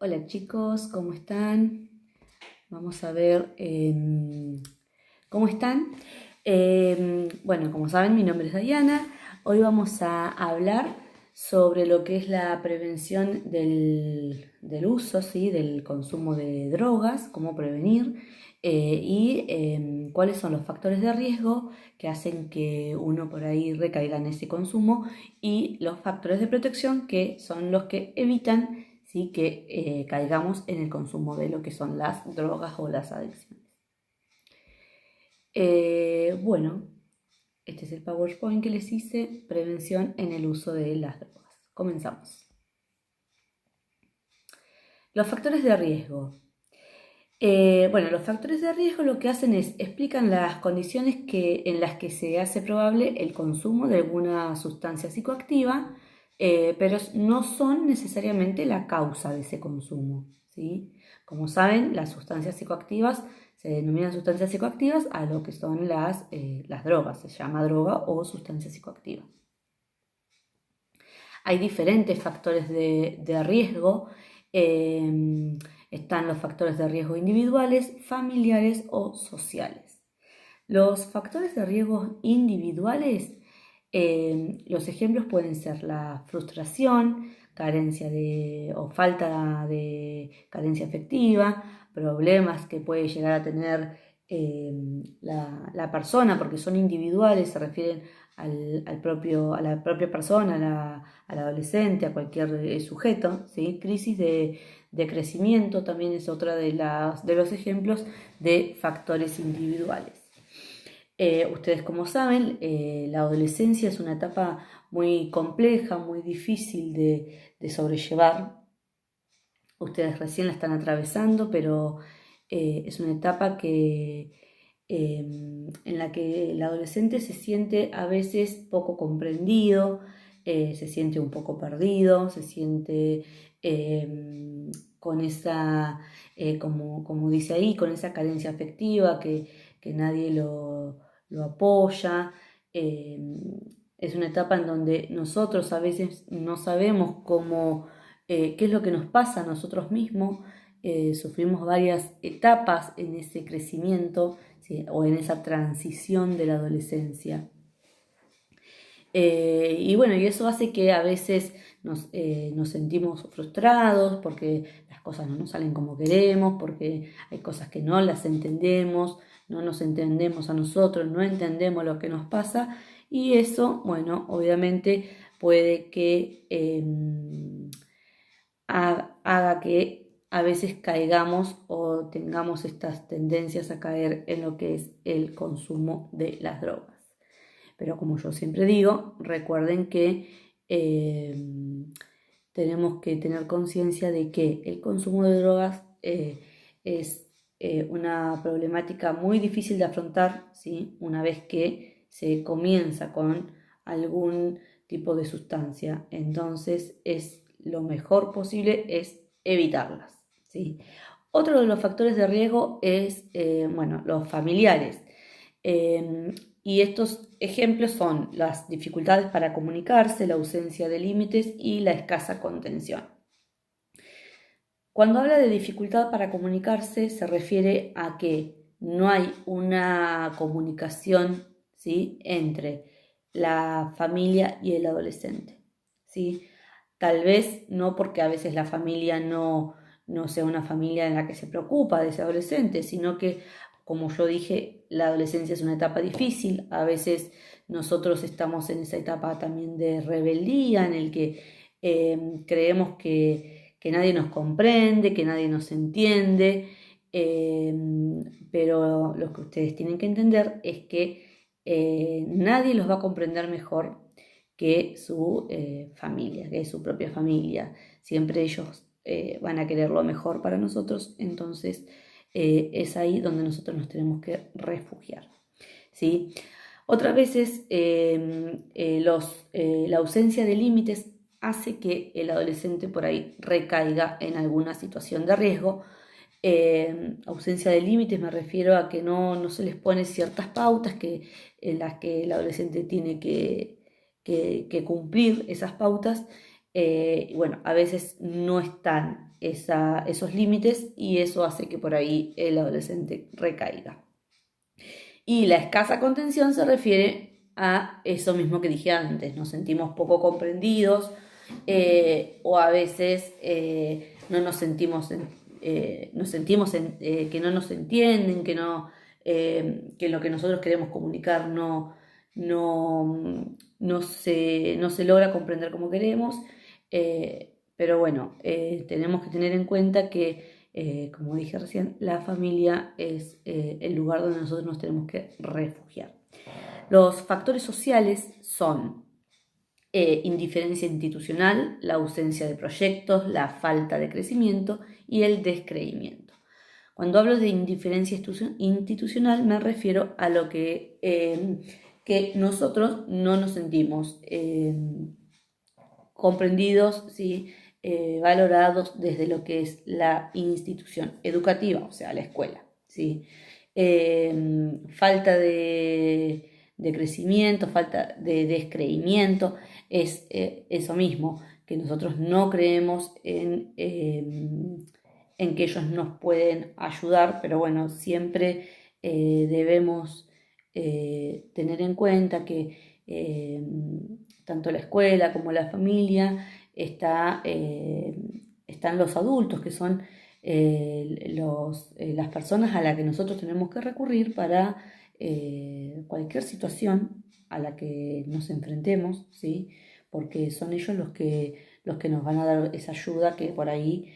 Hola chicos, ¿cómo están? Vamos a ver cómo están. Bueno, como saben, mi nombre es Diana. Hoy vamos a hablar sobre lo que es la prevención del uso, ¿sí? Del consumo de drogas, cómo prevenir y cuáles son los factores de riesgo que hacen que uno por ahí recaiga en ese consumo y los factores de protección que son los que evitan, ¿sí? que caigamos en el consumo de lo que son las drogas o las adicciones. Bueno, este es el PowerPoint que les hice, prevención en el uso de las drogas. Comenzamos. Los factores de riesgo. Bueno, los factores de riesgo lo que hacen es explican las condiciones en las que se hace probable el consumo de alguna sustancia psicoactiva, pero no son necesariamente la causa de ese consumo, ¿sí? Como saben, las sustancias psicoactivas se denominan sustancias psicoactivas a lo que son las drogas, se llama droga o sustancia psicoactiva. Hay diferentes factores de riesgo. Están los factores de riesgo individuales, familiares o sociales. Los factores de riesgo individuales, los ejemplos pueden ser la frustración, carencia o falta de carencia afectiva, problemas que puede llegar a tener la persona, porque son individuales, se refieren a la propia persona, al adolescente, a cualquier sujeto, ¿sí? Crisis de crecimiento también es otra de los ejemplos de factores individuales. Ustedes como saben, la adolescencia es una etapa muy compleja, muy difícil de sobrellevar. Ustedes recién la están atravesando, pero es una etapa en la que el adolescente se siente a veces poco comprendido, se siente un poco perdido, se siente con esa, como dice ahí, con esa carencia afectiva que nadie lo apoya. Es una etapa en donde nosotros a veces no sabemos qué es lo que nos pasa a nosotros mismos. Sufrimos varias etapas en ese crecimiento, ¿sí? O en esa transición de la adolescencia. Y bueno, y eso hace que a veces nos sentimos frustrados porque las cosas no nos salen como queremos, porque hay cosas que no las entendemos, no nos entendemos a nosotros, no entendemos lo que nos pasa y eso, bueno, obviamente puede que haga que a veces caigamos o tengamos estas tendencias a caer en lo que es el consumo de las drogas. Pero como yo siempre digo, recuerden que tenemos que tener conciencia de que el consumo de drogas es una problemática muy difícil de afrontar, ¿sí? Una vez que se comienza con algún tipo de sustancia. Entonces lo mejor posible es evitarlas, ¿sí? Otro de los factores de riesgo es, bueno, los familiares. Y estos ejemplos son las dificultades para comunicarse, la ausencia de límites y la escasa contención. Cuando habla de dificultad para comunicarse se refiere a que no hay una comunicación, ¿sí? entre la familia y el adolescente, ¿sí? Tal vez no porque a veces la familia no sea una familia en la que se preocupa de ese adolescente, sino que, como yo dije, la adolescencia es una etapa difícil. A veces nosotros estamos en esa etapa también de rebeldía, en el que creemos que nadie nos comprende, que nadie nos entiende, pero lo que ustedes tienen que entender es que nadie los va a comprender mejor que su familia, que es su propia familia. Siempre ellos van a querer lo mejor para nosotros, entonces es ahí donde nosotros nos tenemos que refugiar, ¿sí? Otras veces la ausencia de límites hace que el adolescente por ahí recaiga en alguna situación de riesgo. Ausencia de límites me refiero a que no se les pone ciertas pautas en las que el adolescente tiene que cumplir esas pautas. Bueno, a veces no están esos límites y eso hace que por ahí el adolescente recaiga. Y la escasa contención se refiere a eso mismo que dije antes, nos sentimos poco comprendidos o a veces no nos sentimos, que no nos entienden, que lo que nosotros queremos comunicar no se logra comprender como queremos. Pero bueno, tenemos que tener en cuenta que como dije recién, la familia es el lugar donde nosotros nos tenemos que refugiar. Los factores sociales son indiferencia institucional, la ausencia de proyectos, la falta de crecimiento y el descreimiento. Cuando hablo de indiferencia institucional me refiero a lo que nosotros no nos sentimos comprendidos, ¿sí? Valorados desde lo que es la institución educativa, o sea, la escuela, ¿sí? Falta de crecimiento, falta de descreimiento, es eso mismo, que nosotros no creemos en que ellos nos pueden ayudar, pero bueno, siempre debemos tener en cuenta que tanto la escuela como la familia están los adultos, que son las personas a las que nosotros tenemos que recurrir para cualquier situación a la que nos enfrentemos, ¿sí? Porque son ellos los que nos van a dar esa ayuda que por ahí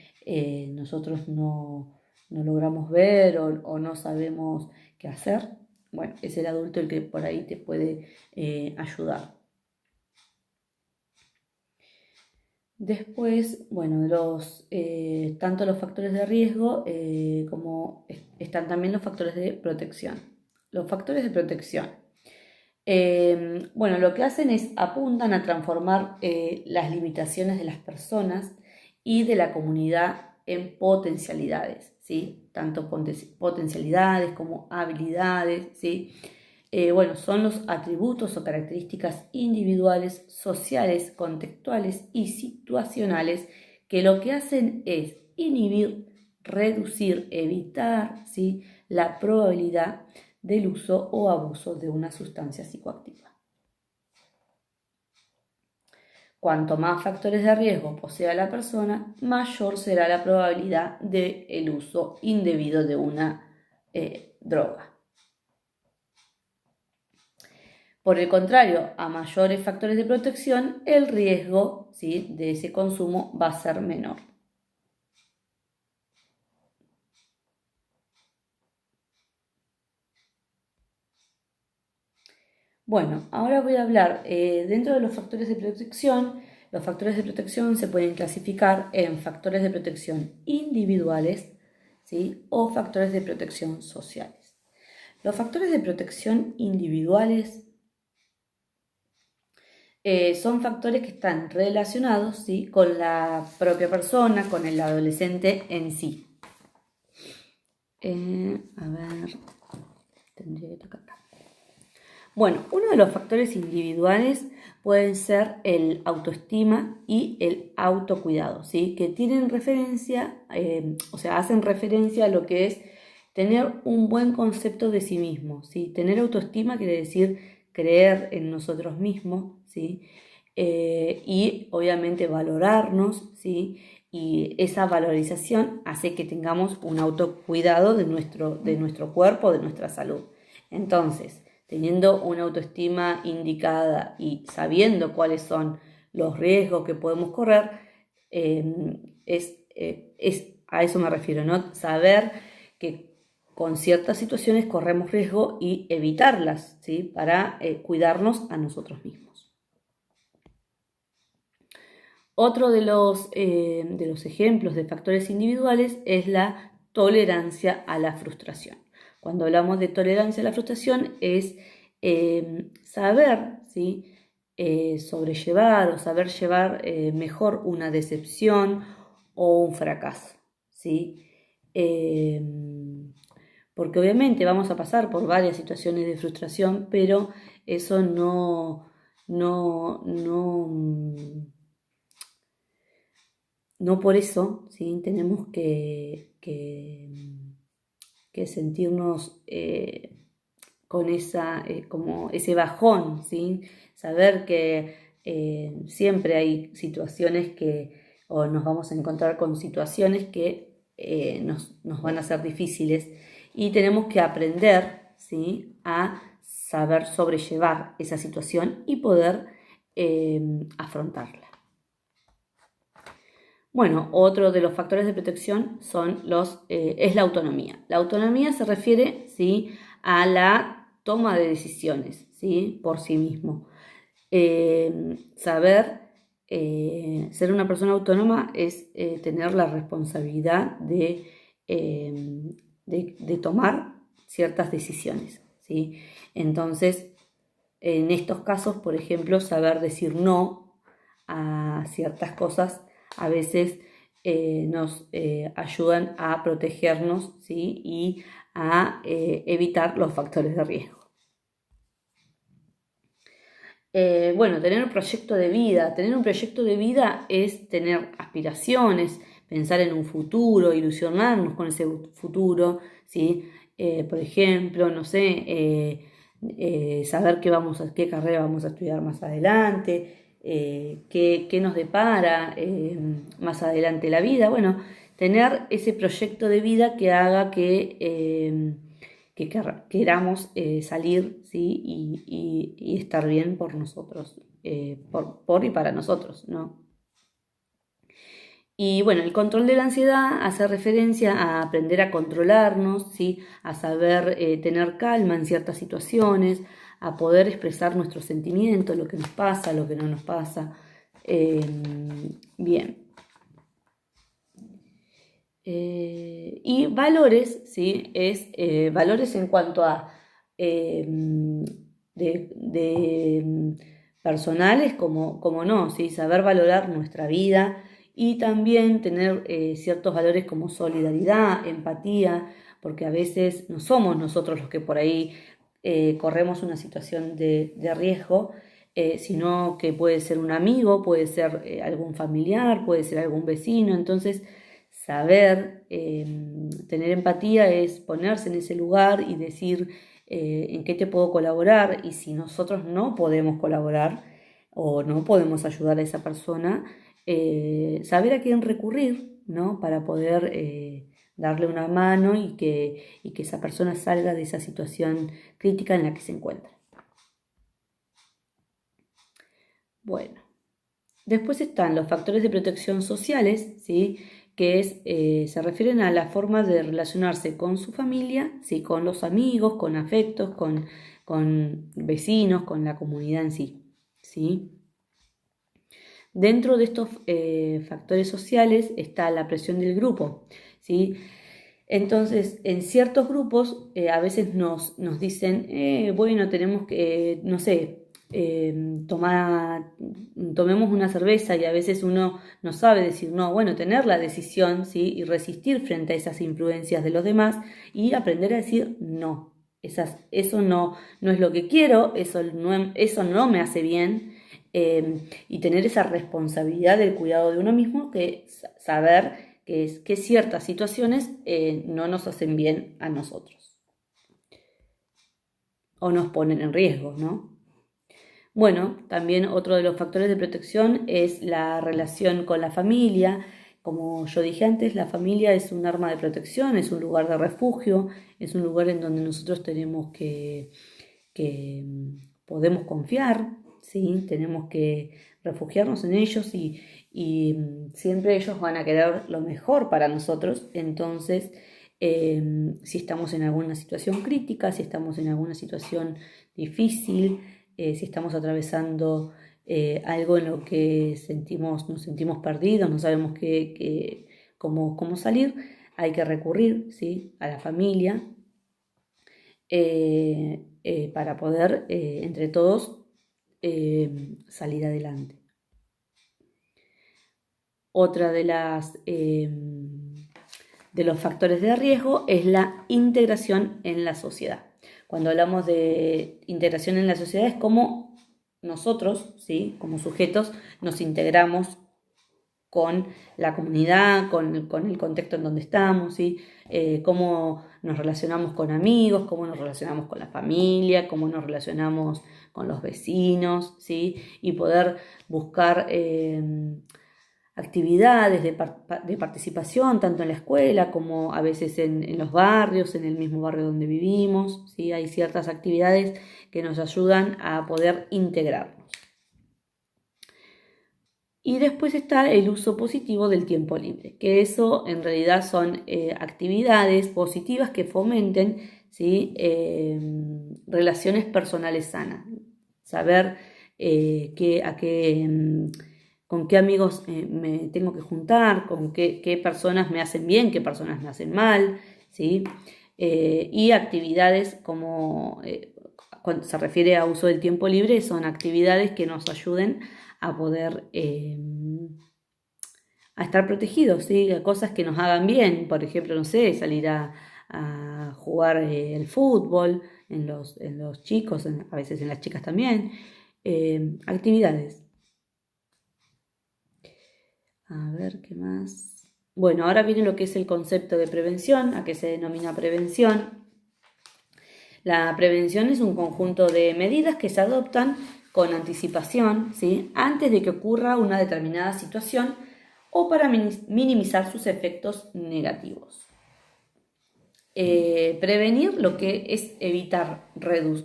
nosotros no logramos ver o no sabemos qué hacer. Bueno, es el adulto el que por ahí te puede ayudar. Después, bueno, tanto los factores de riesgo como están también los factores de protección. Los factores de protección. Bueno, lo que hacen es apuntan a transformar las limitaciones de las personas y de la comunidad en potencialidades, ¿sí? Tanto potencialidades como habilidades, ¿sí? Bueno, son los atributos o características individuales, sociales, contextuales y situacionales que lo que hacen es inhibir, reducir, evitar, ¿sí? La probabilidad del uso o abuso de una sustancia psicoactiva. Cuanto más factores de riesgo posea la persona, mayor será la probabilidad del uso indebido de una droga. Por el contrario, a mayores factores de protección, el riesgo, ¿sí?, de ese consumo va a ser menor. Bueno, ahora voy a hablar dentro de los factores de protección. Los factores de protección se pueden clasificar en factores de protección individuales, ¿sí?, o factores de protección sociales. Los factores de protección individuales son factores que están relacionados, ¿sí?, con la propia persona, con el adolescente en sí. A ver, tendría que tocar acá. Bueno, uno de los factores individuales pueden ser el autoestima y el autocuidado, ¿sí?, que tienen referencia, hacen referencia a lo que es tener un buen concepto de sí mismo, ¿sí? Tener autoestima quiere decir creer en nosotros mismos, ¿sí? Y obviamente valorarnos, ¿sí? Y esa valorización hace que tengamos un autocuidado de nuestro cuerpo, de nuestra salud. Entonces, teniendo una autoestima indicada y sabiendo cuáles son los riesgos que podemos correr, a eso me refiero, ¿no? Saber que con ciertas situaciones corremos riesgo y evitarlas, ¿sí?, para cuidarnos a nosotros mismos. Otro de los ejemplos de factores individuales es la tolerancia a la frustración. Cuando hablamos de tolerancia a la frustración es saber, ¿sí?, sobrellevar o saber llevar mejor una decepción o un fracaso, ¿sí? Porque obviamente vamos a pasar por varias situaciones de frustración, pero eso no no por eso, ¿sí? Tenemos que sentirnos con como ese bajón, ¿sí? Saber que siempre hay situaciones o nos vamos a encontrar con situaciones que nos van a ser difíciles y tenemos que aprender, ¿sí? A saber sobrellevar esa situación y poder afrontarla. Bueno, otro de los factores de protección es la autonomía. La autonomía se refiere, ¿sí? A la toma de decisiones, ¿sí? Por sí mismo. Saber ser una persona autónoma es tener la responsabilidad de tomar ciertas decisiones, ¿sí? Entonces, en estos casos, por ejemplo, saber decir no a ciertas cosas a veces nos ayudan a protegernos, ¿sí? Y a evitar los factores de riesgo. Bueno, tener un proyecto de vida. Tener un proyecto de vida es tener aspiraciones, pensar en un futuro, ilusionarnos con ese futuro, ¿sí? Por ejemplo, no sé, saber qué carrera vamos a estudiar más adelante, qué nos depara más adelante la vida. Bueno, tener ese proyecto de vida que haga que queramos salir, ¿sí? y estar bien por nosotros, por y para nosotros, ¿no? Y bueno, el control de la ansiedad hace referencia a aprender a controlarnos, ¿sí? A saber tener calma en ciertas situaciones, a poder expresar nuestros sentimientos, lo que nos pasa, lo que no nos pasa. Bien. Y valores, ¿sí? Valores en cuanto a eh, de personales como no, ¿sí? Saber valorar nuestra vida y también tener ciertos valores como solidaridad, empatía, porque a veces no somos nosotros los que por ahí corremos una situación de riesgo, sino que puede ser un amigo, puede ser algún familiar, puede ser algún vecino. Entonces saber tener empatía es ponerse en ese lugar y decir en qué te puedo colaborar, y si nosotros no podemos colaborar o no podemos ayudar a esa persona, saber a quién recurrir, ¿no? Para poder darle una mano y que esa persona salga de esa situación crítica en la que se encuentra. Bueno, después están los factores de protección sociales, ¿sí? Que se refieren a la forma de relacionarse con su familia, ¿sí? Con los amigos, con afectos, con vecinos, con la comunidad en sí, ¿sí? Dentro de estos factores sociales está la presión del grupo, ¿sí? Entonces, en ciertos grupos a veces nos dicen, bueno, tenemos que, no sé, tomemos una cerveza, y a veces uno no sabe decir no, bueno, tener la decisión, ¿sí? Y resistir frente a esas influencias de los demás y aprender a decir no. Eso no es lo que quiero, eso no me hace bien. Y tener esa responsabilidad del cuidado de uno mismo, que saber que ciertas situaciones no nos hacen bien a nosotros o nos ponen en riesgo, ¿no? Bueno, también otro de los factores de protección es la relación con la familia. Como yo dije antes, la familia es un arma de protección, es un lugar de refugio, es un lugar en donde nosotros tenemos que podemos confiar, ¿sí? Tenemos que refugiarnos en ellos y siempre ellos van a querer lo mejor para nosotros. Entonces, si estamos en alguna situación crítica, si estamos en alguna situación difícil, si estamos atravesando algo en lo que nos sentimos perdidos, no sabemos cómo salir, hay que recurrir, ¿sí? A la familia para poder entre todos salir adelante. Otra de los factores de riesgo es la integración en la sociedad. Cuando hablamos de integración en la sociedad es como nosotros, ¿sí? Como sujetos, nos integramos con la comunidad, con el contexto en donde estamos, ¿sí? Cómo nos relacionamos con amigos, cómo nos relacionamos con la familia, cómo nos relacionamos con los vecinos, ¿sí? Y poder buscar actividades de participación, tanto en la escuela como a veces en los barrios, en el mismo barrio donde vivimos, ¿sí? Hay ciertas actividades que nos ayudan a poder integrarnos. Y después está el uso positivo del tiempo libre, que eso en realidad son actividades positivas que fomenten, ¿sí? Relaciones personales sanas. Saber con qué amigos me tengo que juntar, con qué personas me hacen bien, qué personas me hacen mal, ¿sí? Y actividades como, cuando se refiere a uso del tiempo libre, son actividades que nos ayuden a poder a estar protegidos, ¿sí? Cosas que nos hagan bien, por ejemplo, no sé, salir a jugar el fútbol en los chicos, a veces en las chicas también, actividades. A ver, ¿qué más? Bueno, ahora viene lo que es el concepto de prevención, a qué se denomina prevención. La prevención es un conjunto de medidas que se adoptan con anticipación, ¿sí? Antes de que ocurra una determinada situación o para minimizar sus efectos negativos. Prevenir lo que es evitar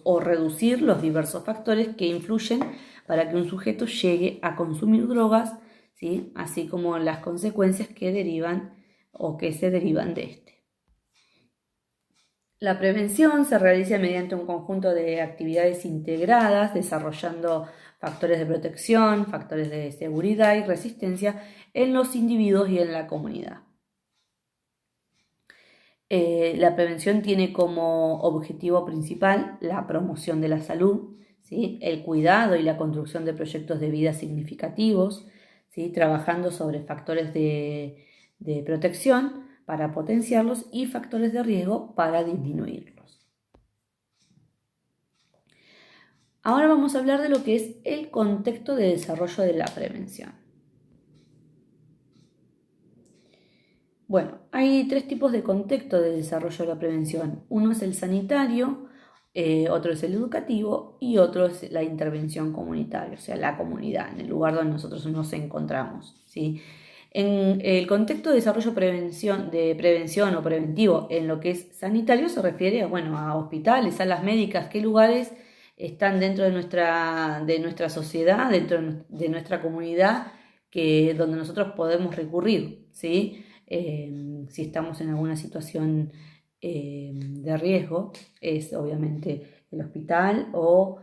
o reducir los diversos factores que influyen para que un sujeto llegue a consumir drogas, ¿sí? Así como las consecuencias que derivan o que se derivan de este. La prevención se realiza mediante un conjunto de actividades integradas, desarrollando factores de protección, factores de seguridad y resistencia en los individuos y en la comunidad. La prevención tiene como objetivo principal la promoción de la salud, ¿sí? El cuidado y la construcción de proyectos de vida significativos, ¿sí? Trabajando sobre factores de protección para potenciarlos y factores de riesgo para disminuirlos. Ahora vamos a hablar de lo que es el contexto de desarrollo de la prevención. Bueno, hay tres tipos de contexto de desarrollo de la prevención. Uno es el sanitario, otro es el educativo y otro es la intervención comunitaria, o sea, la comunidad, en el lugar donde nosotros nos encontramos, ¿sí? En el contexto de desarrollo de prevención o preventivo en lo que es sanitario se refiere a hospitales, salas médicas, qué lugares están dentro de nuestra sociedad, dentro de nuestra comunidad, donde nosotros podemos recurrir, ¿sí? Si estamos en alguna situación de riesgo, es obviamente el hospital o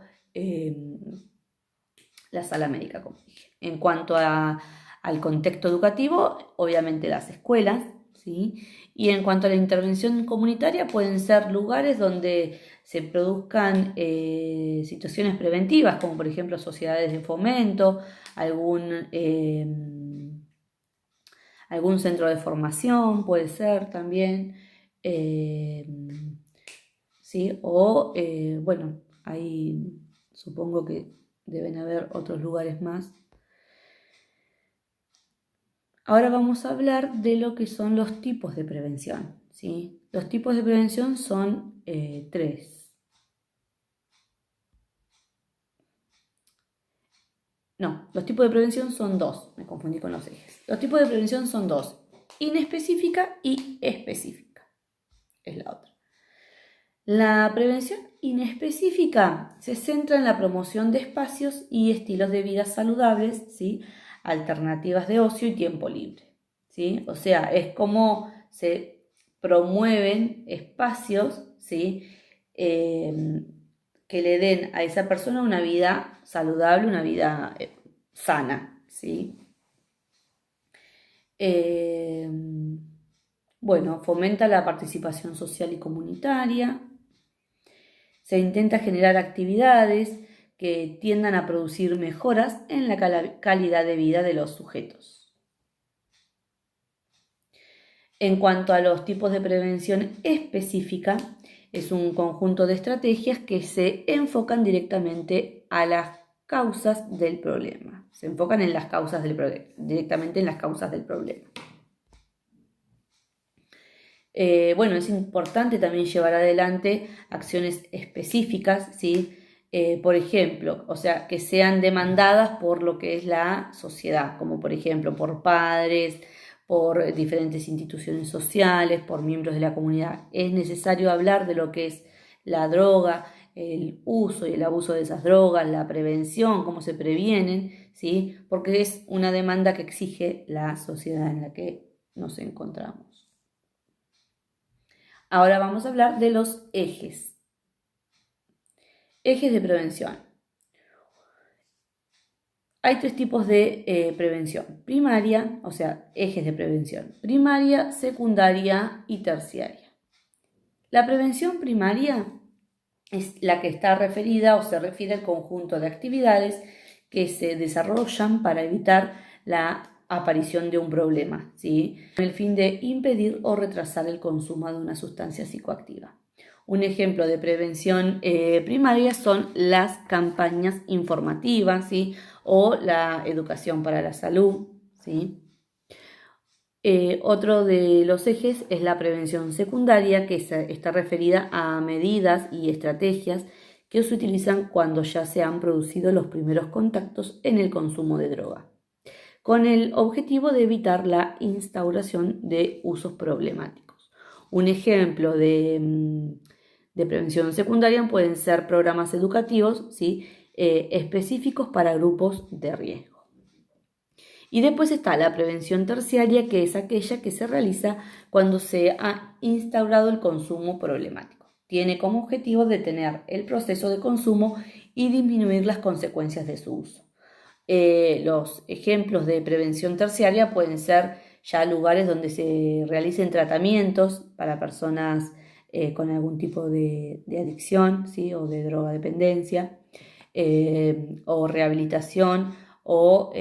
la sala médica, como dije. En cuanto al contexto educativo, obviamente las escuelas, ¿sí? Y en cuanto a la intervención comunitaria, pueden ser lugares donde se produzcan situaciones preventivas, como por ejemplo sociedades de fomento, algún centro de formación puede ser también, ¿sí? O, ahí supongo que deben haber otros lugares más. Ahora vamos a hablar de lo que son los tipos de prevención, ¿sí? Los tipos de prevención son tres. No, los tipos de prevención son dos, me confundí con los ejes. Los tipos de prevención son dos, inespecífica y específica, es la otra. La prevención inespecífica se centra en la promoción de espacios y estilos de vida saludables, ¿sí? Alternativas de ocio y tiempo libre, ¿sí? O sea, es como se promueven espacios, ¿sí? Que le den a esa persona una vida saludable, una vida sana, ¿sí? Fomenta la participación social y comunitaria. Se intenta generar actividades que tiendan a producir mejoras en la calidad de vida de los sujetos. En cuanto a los tipos de prevención específica, es un conjunto de estrategias que se enfocan directamente a las causas del problema. se enfocan en las causas directamente en las causas del problema. Bueno, es importante también llevar adelante acciones específicas, ¿sí? Por ejemplo, o sea, que sean demandadas por lo que es la sociedad, como por ejemplo por padres, por diferentes instituciones sociales, por miembros de la comunidad. Es necesario hablar de lo que es la droga, el uso y el abuso de esas drogas, la prevención, cómo se previenen, ¿sí? Porque es una demanda que exige la sociedad en la que nos encontramos. Ahora vamos a hablar de los ejes. Ejes de prevención. Hay tres tipos de prevención. Primaria, o sea, ejes de prevención. Primaria, secundaria y terciaria. La prevención primaria es la que está referida o se refiere al conjunto de actividades que se desarrollan para evitar la aparición de un problema, ¿sí? Con el fin de impedir o retrasar el consumo de una sustancia psicoactiva. Un ejemplo de prevención primaria son las campañas informativas, ¿sí? O la educación para la salud, ¿sí? Otro de los ejes es la prevención secundaria, que está referida a medidas y estrategias que se utilizan cuando ya se han producido los primeros contactos en el consumo de droga, con el objetivo de evitar la instauración de usos problemáticos. Un ejemplo de prevención secundaria pueden ser programas educativos, ¿sí? Específicos para grupos de riesgo. Y después está la prevención terciaria, que es aquella que se realiza cuando se ha instaurado el consumo problemático. Tiene como objetivo detener el proceso de consumo y disminuir las consecuencias de su uso. Los ejemplos de prevención terciaria pueden ser ya lugares donde se realicen tratamientos para personas con algún tipo de adicción, ¿sí? O de drogadependencia, o rehabilitación, o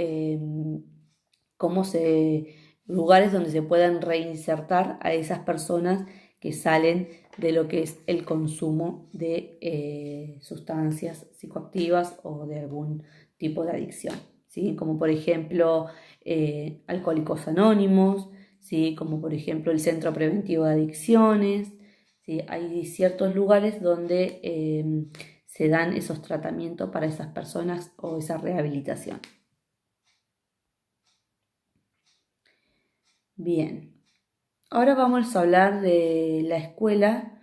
lugares donde se puedan reinsertar a esas personas que salen de lo que es el consumo de sustancias psicoactivas o de algún tipo de adicción, ¿sí? Como por ejemplo Alcohólicos Anónimos, ¿sí? Como por ejemplo el Centro Preventivo de Adicciones, ¿sí? Hay ciertos lugares donde se dan esos tratamientos para esas personas o esa rehabilitación. Bien, ahora vamos a hablar de la escuela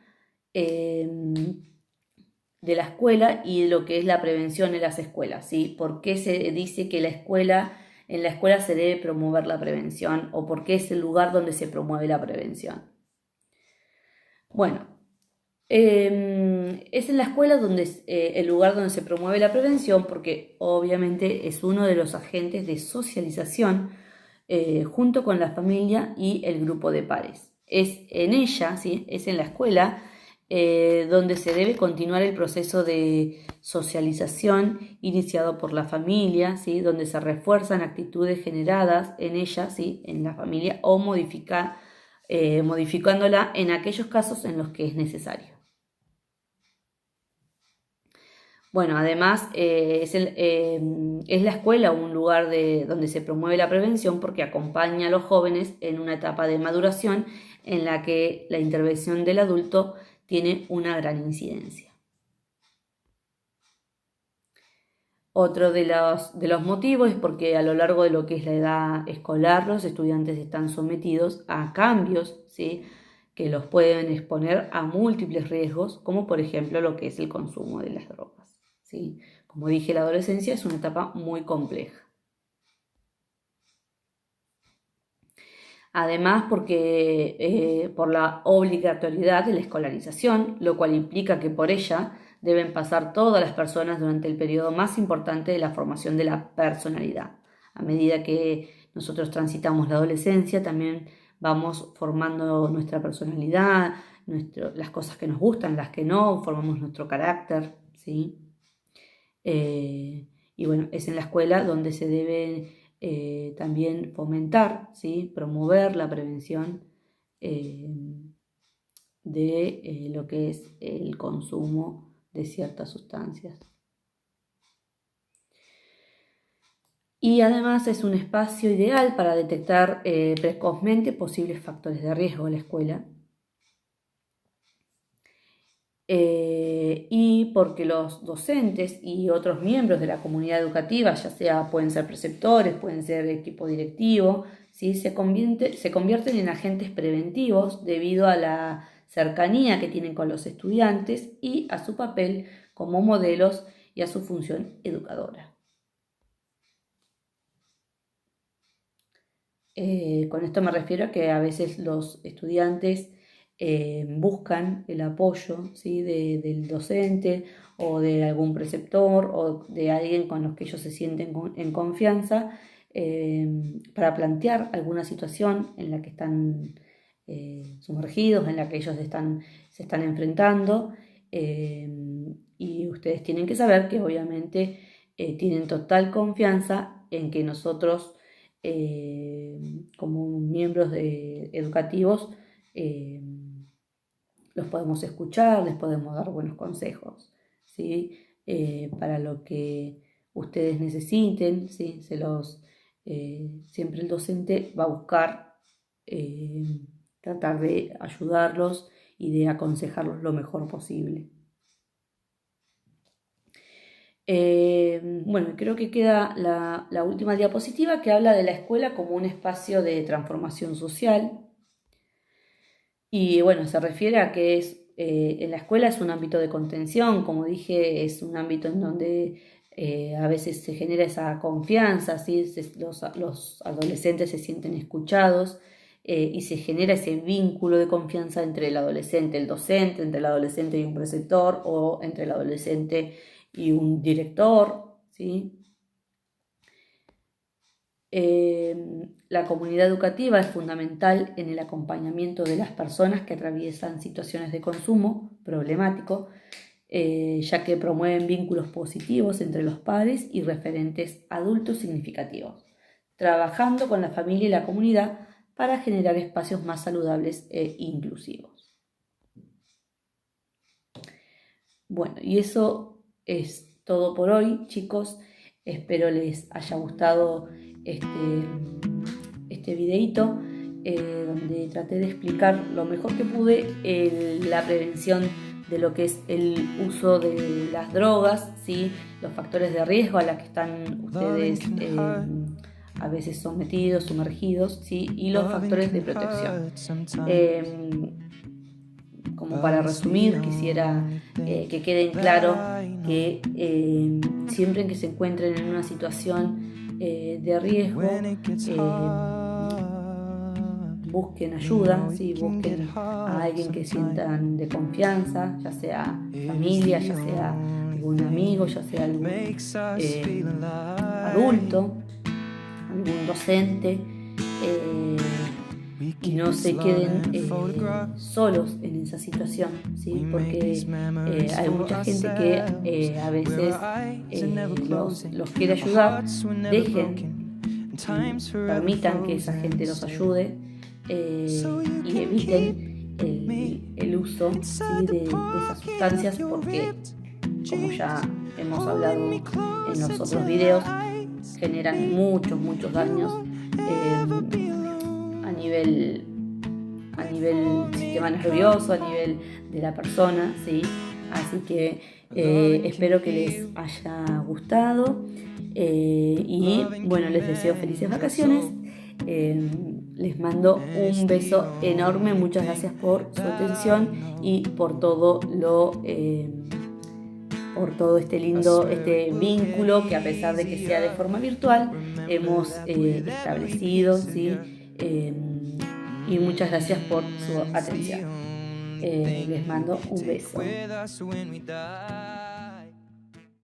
y de lo que es la prevención en las escuelas, ¿sí? ¿Por qué se dice que en la escuela se debe promover la prevención o por qué es el lugar donde se promueve la prevención? Bueno, es en la escuela donde el lugar donde se promueve la prevención porque obviamente es uno de los agentes de socialización junto con la familia y el grupo de pares. Es en ella, ¿sí? Es en la escuela donde se debe continuar el proceso de socialización iniciado por la familia, ¿sí? Donde se refuerzan actitudes generadas en ella, ¿sí? En la familia o modificándola en aquellos casos en los que es necesario. Bueno, además es la escuela un lugar donde se promueve la prevención porque acompaña a los jóvenes en una etapa de maduración en la que la intervención del adulto tiene una gran incidencia. Otro de los motivos es porque a lo largo de lo que es la edad escolar los estudiantes están sometidos a cambios, ¿sí? Que los pueden exponer a múltiples riesgos, como por ejemplo lo que es el consumo de las drogas, ¿sí? Como dije, la adolescencia es una etapa muy compleja. Además, porque por la obligatoriedad de la escolarización, lo cual implica que por ella deben pasar todas las personas durante el periodo más importante de la formación de la personalidad. A medida que nosotros transitamos la adolescencia, también vamos formando nuestra personalidad, las cosas que nos gustan, las que no, formamos nuestro carácter, ¿sí? Y bueno, es en la escuela donde se debe también fomentar, ¿sí? Promover la prevención eh, de lo que es el consumo de ciertas sustancias. Y además es un espacio ideal para detectar precozmente posibles factores de riesgo en la escuela. Y porque los docentes y otros miembros de la comunidad educativa, ya sea pueden ser preceptores, pueden ser equipo directivo, ¿sí? se convierten en agentes preventivos debido a la cercanía que tienen con los estudiantes y a su papel como modelos y a su función educadora. Con esto me refiero a que a veces los estudiantes buscan el apoyo, ¿sí? del docente o de algún preceptor o de alguien con los que ellos se sienten en confianza para plantear alguna situación en la que están sumergidos, en la que ellos se están enfrentando. Y ustedes tienen que saber que obviamente tienen total confianza en que nosotros como miembros educativos los podemos escuchar, les podemos dar buenos consejos, ¿sí? Para lo que ustedes necesiten, ¿sí? Siempre el docente va a buscar tratar de ayudarlos y de aconsejarlos lo mejor posible. Bueno, creo que queda la última diapositiva que habla de la escuela como un espacio de transformación social. Y bueno, se refiere a que en la escuela es un ámbito de contención, como dije, es un ámbito en donde a veces se genera esa confianza, ¿sí? Los adolescentes se sienten escuchados y se genera ese vínculo de confianza entre el adolescente y el docente, entre el adolescente y un preceptor o entre el adolescente y un director, ¿sí? La comunidad educativa es fundamental en el acompañamiento de las personas que atraviesan situaciones de consumo problemático, ya que promueven vínculos positivos entre los padres y referentes adultos significativos, trabajando con la familia y la comunidad para generar espacios más saludables e inclusivos. Bueno, y eso es todo por hoy, chicos. Espero les haya gustado este videito donde traté de explicar lo mejor que pude la prevención de lo que es el uso de las drogas, ¿sí? Los factores de riesgo a los que están ustedes a veces sometidos, sumergidos, ¿sí? Y los factores de protección. Como para resumir, quisiera que quede claro que siempre que se encuentren en una situación de riesgo, busquen ayuda, ¿sí? Busquen a alguien que sientan de confianza, ya sea familia, ya sea algún amigo, ya sea algún adulto, algún docente. Y no se queden solos en esa situación, ¿sí? Porque hay mucha gente que a veces los quiere ayudar. Permitan que esa gente los ayude y eviten el uso, ¿sí? de esas sustancias, porque como ya hemos hablado en los otros videos, generan muchos daños a nivel sistema nervioso, a nivel de la persona, ¿sí? Así que espero que les haya gustado y bueno, les deseo felices vacaciones. Les mando un beso enorme, muchas gracias por su atención y por todo este vínculo que, a pesar de que sea de forma virtual, hemos establecido, ¿sí? Y muchas gracias por su atención. Les mando un beso.